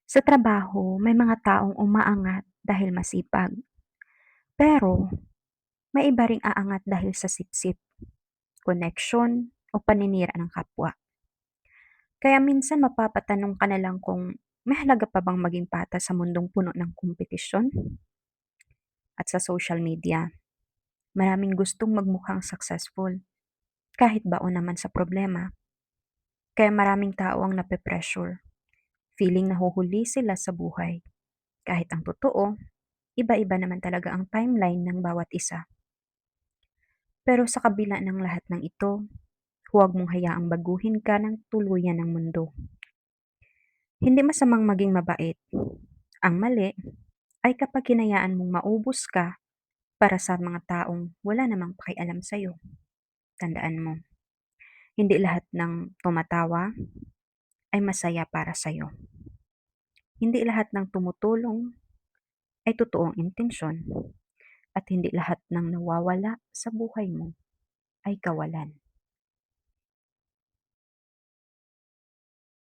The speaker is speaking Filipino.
Sa trabaho, may mga taong umaangat dahil masipag, pero may iba ring aangat dahil sa sipsip, koneksyon o paninira ng kapwa. Kaya minsan mapapatanong ka na lang kung may halaga pa bang maging patas sa mundong puno ng kompetisyon? At sa social media, maraming gustong magmukhang successful, kahit baon naman sa problema. Kaya maraming tao ang nape-pressure, feeling nahuhuli sila sa buhay. Kahit ang totoo, iba-iba naman talaga ang timeline ng bawat isa. Pero sa kabila ng lahat ng ito, huwag mong hayaang baguhin ka ng tuluyan ng mundo. Hindi masamang maging mabait. Ang mali ay kapag hinayaan mong maubos ka para sa mga taong wala namang pakialam sa'yo. Tandaan mo, hindi lahat ng tumatawa ay masaya para sa'yo. Hindi lahat ng tumutulong ay totoong intensyon. At hindi lahat ng nawawala sa buhay mo ay kawalan.